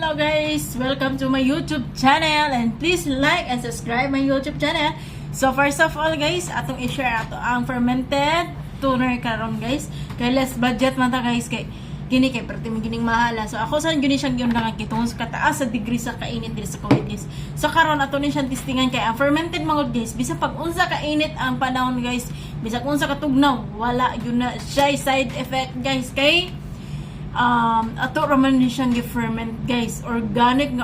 Hello guys! Welcome to my YouTube channel and please like and subscribe my YouTube channel. So first of all guys, atong i-share ato ang fermented tuner karon guys. Kay less budget man ta guys kay kini kay perti gining mahala. So ako san gyud siyang gyud nakakitong sa kataas sa degree sa kainit diri sa Kuwait guys. So karon ato ni siyang testingan kay ang fermented mangod guys, bisa pag unsa ka init ang panahon guys, bisa unsa ka tugnaw, wala yun na siya side effect guys kay ato raman ni siyang gi-ferment guys, organic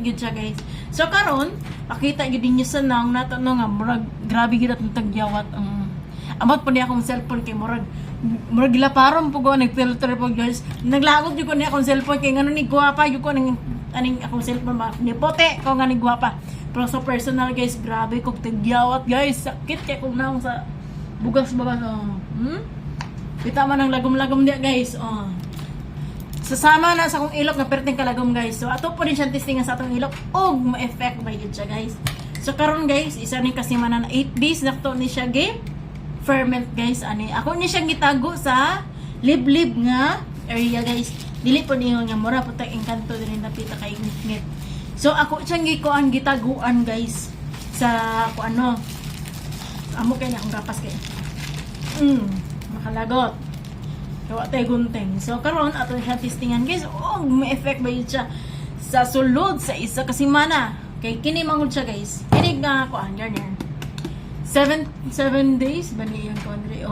gyud siya guys. So karon nakita gyud ninyo sa nang nato no nga murag grabe gyud atong tagyawat ang amot pa niya akong cellphone kay murag gilaparon po ko nagfilter po guys, naglagot gyud ko niya akong cellphone kay ngano ni gwapa gyud ko ning aning akong cellphone ni pote ko nga ni gwapa. Pero sa personal guys, grabe kog tagyawat guys, sakit kay kog naong sa bugas-bugas kita man ang lagom-lagom niya guys. Sasama na sa akong ilok nga perting kalagom guys. So ato po din siyang testingan sa atong ilok og ma-effect ba yun siya guys. So karon guys, isa ni kasi manan 8 days nakto ni siya ferment guys. Ani ako ni siyang gitago sa liblib nga area guys. Dili po niyo nga mura po tag engkanto din napita kay ngit. So ako siyang gikuan gitaguan guys sa ano amo kay akong gapas kay makalagot. Kawa tayo gunteng. So, karon ato siya testingan guys. May effect ba yun siya sa sulod sa isa kasi mana. Kay kini mangod siya guys. Kini nga ako, yan. 7 days ba niya yung country?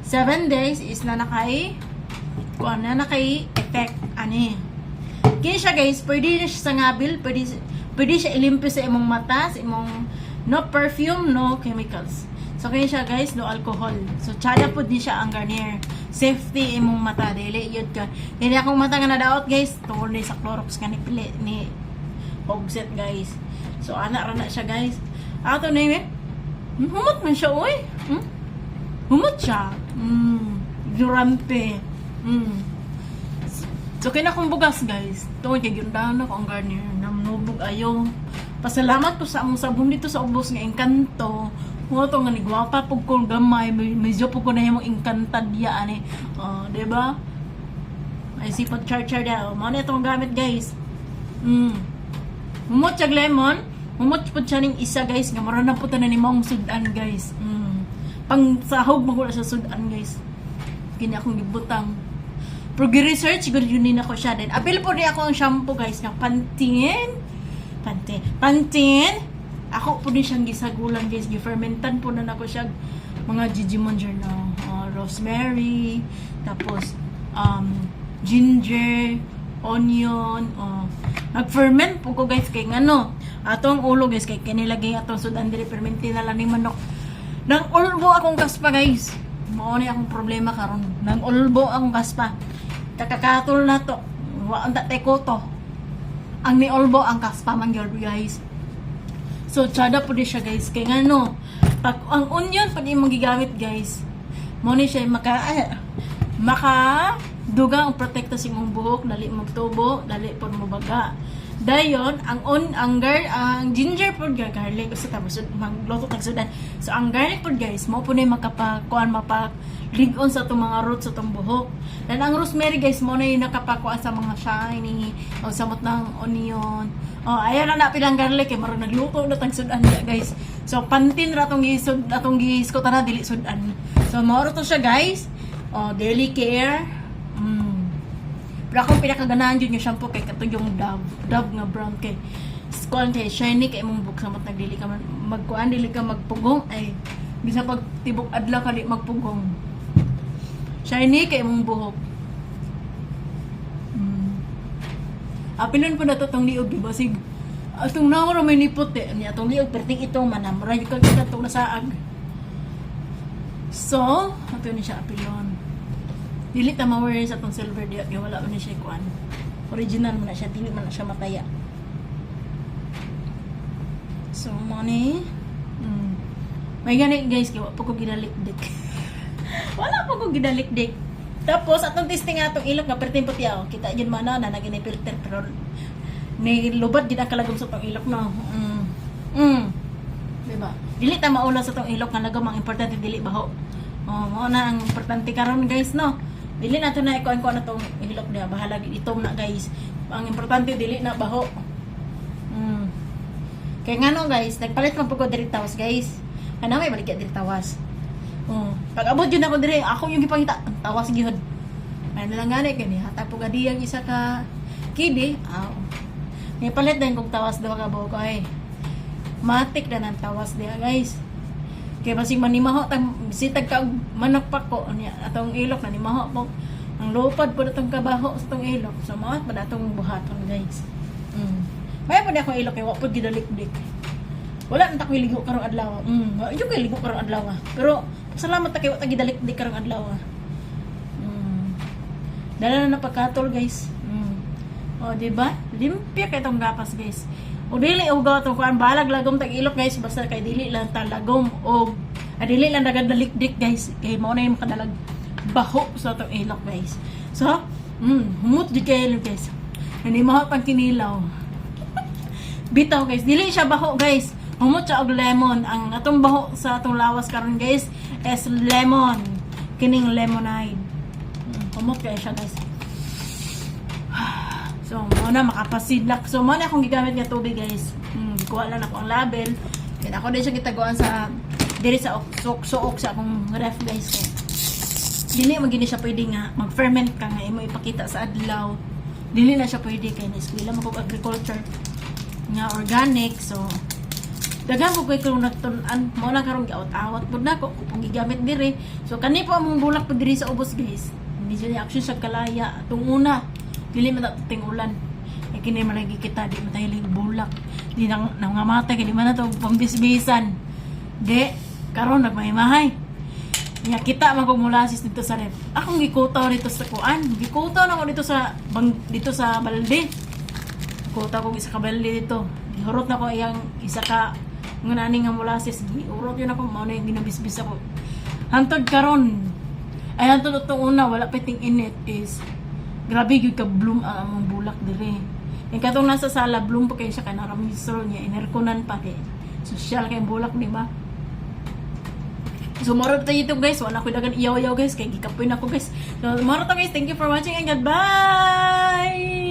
7 days is na nakay effect. Ani. Kini siya guys, pwede siya sa ngabil, pwede siya ilimpi sa imong mata, sa imong no perfume, no chemicals. So, kaya siya guys, no alcohol. So, tsada po din siya ang Garnier. Safety imong mata, dili yun ka. Hindi akong mata nga nadaot guys, tungkol ni sa Clorox ka ni Hogset guys. So, anak na siya guys. Ato na yun humot man siya, oy. Humot siya. Durante. So, kaya akong bugas guys. Tungkol kay gyundahan ako ang Garnier. Namnubog ayo. Pasalamat ko sa among sabon dito sa ubos nga engkanto. Moto nga ni gwapa pug ko gamay, medyo pug ko na himong engkantadya ani. Diba? Ay sipag char-char daw. Mao na itong gamit guys. Humot siya lemon. Humot po siya ning isa guys. Nga mara na po na ni mong sudan guys. Pang sahog magula sa sudan guys. Kini akong gibutang. Pero gi-research gud yun din ako siya din. Apil po rin ako ang shampoo guys nga Pantene. Ako po din siyang gisagulan guys, gifermentan po na ako siya mga Gigimon Journal, rosemary, tapos ginger, onion, nagferment po ko guys kay ngano, atong ulo guys kay kinilagay atong sudan diri fermentin na lang ni manok. Nang ulbo akong kaspa guys. Mao ni akong problema karon. Nang ulbo akong kaspa. Kakakatol na to. Wa anta tekoto. Ang ni ulbo ang kaspa man gyud guys. So, tsada po din siya guys. Kaya nga no, pag ang onion pag imong gigamit guys, mo ni siya makadugang ang protekta sa imong buhok, dali magtubo, dali po mabaga. Dayon, ang ginger po garlic, kasi tapos magluto tag sudan. So, ang garlic po guys, mo po na mapaligon sa itong mga roots sa itong buhok. Dan ang rosemary guys, mo na yung nakapakuan sa mga shiny, o samot ng onion. Ayan na napilang garlic, marang nagluto na tag sudan niya guys. So, pantin ra atong giskota na, dili sudan. So, mauro to siya guys. Daily care. Pero akong pinakaganahan yun yung shampoo kay kato yung Dove nga brown kay skuan kay shiny kay mong buhok samot nagdili ka magkuan dili ka magpugong ay bisa pag tibok adlaw ka di magpugong shiny kay mong buhok. Apilon po na to tong liog diba sig atong naon may nipot ni atong liog perting ito manamra yung kita tong nasaag. So ato ni siya apilon. Dili ta ma-wear sa tong silver diya kaya wala man siya kuan. Original man na siya, dili man na siya mataya. So money. May gani guys, kaya pa ko gidalikdik. Wala pa ko gidalikdik. Tapos atong testing atong ilok nga perting puti kita gyud man na nagini filter pero ni lubad gid ang kalagom sa tong ilok no. Diba? Dili ta maula sa tong ilok nga nagam ang importante dili baho. Mao na ang importante karon guys no. Dili na to na ikuan ko na tong hilok niya. Bahala itom na guys. Ang importante dili na baho. Kaya nga no guys, nagpalit man po ko diri tawas guys. Ano may balik diri tawas. Pag abot yun ako diri, ako yung gipangita tawas gyud. Ay lang gani kani hatag po gadiyang isa ka kidi. May palit din kog tawas daw ka buhok ko ay. Matik na ng tawas diya guys. Kaya basig manimaho tang bisitag ka manok pa ko niya atong ilok na nimaho po. Ang lupad po datong kabaho sa tong ilok. So maot pa datong buhaton guys. May pa ako ilok kay wa pud gidalikdik. Wala na takoy ligo karong adlaw. Iyo kay ligo karong adlaw. Pero salamat ta kay wa ta gidalikdik karong adlaw. Dala na pagkatol guys. O di ba? Limpya kay tong gapas guys. O dili ugaw tong kuan balag lagom tag ilok guys basta kay dili lang ta lagom og dili lang nagadalikdik guys kay mao na yung makadalag baho sa tong ilok guys. So, humot di kay guys. Nanimaho pang kinilaw. Bitaw guys, dili siya baho guys. Humot siya og lemon. Ang atong baho sa atong lawas karon guys is lemon. Kining lemonade. Humot kay siya guys. So, mo na makapasidlak. So, mo na akong gigamit nga tubig guys. Gikuha lang ako ang label. Kaya ako din siya gitaguan sa diri sa suok sa akong ref guys. Kaya, dili magini siya pwede nga mag-ferment ka nga imo ipakita sa adlaw. Dili na siya pwede kay na-eskwela mo kog agriculture nga organic. So, dagan ko kay kung nagtun-an mo na karong giawat-awat pud nako kung gigamit diri. So, kani po among bulak pud diri sa ubos guys. Hindi siya action sa kalaya atong una. Dili man ting ulan. Kay kini man lagi kita di matahiling bulak. Di nang nangamatay kay di man na to pambisbisan. De karon nagmahimahay. Nya kita magumulasis dito sa ref. Akong gikutaw dito sa kuan. Gikutaw na ko dito sa balde. Gikutaw ko isa ka balde dito. Gihurot na ko iyang isa ka ngunani nga molasses. Gihurot yun ako mao na yung ginabisbis ako. Hantod karon. Ay hantod itong una wala piting init is grabe gyud ka bloom ang among bulak dire. Yung katong nasa sala bloom pa kay siya kay naramisol niya inerkonan pa kay social kay bulak di ba? So, moro tayo ito guys. Wala ko dagan iyaw-iyaw guys. Kaya gikapoy na ako guys. So, moro to guys. Thank you for watching and goodbye!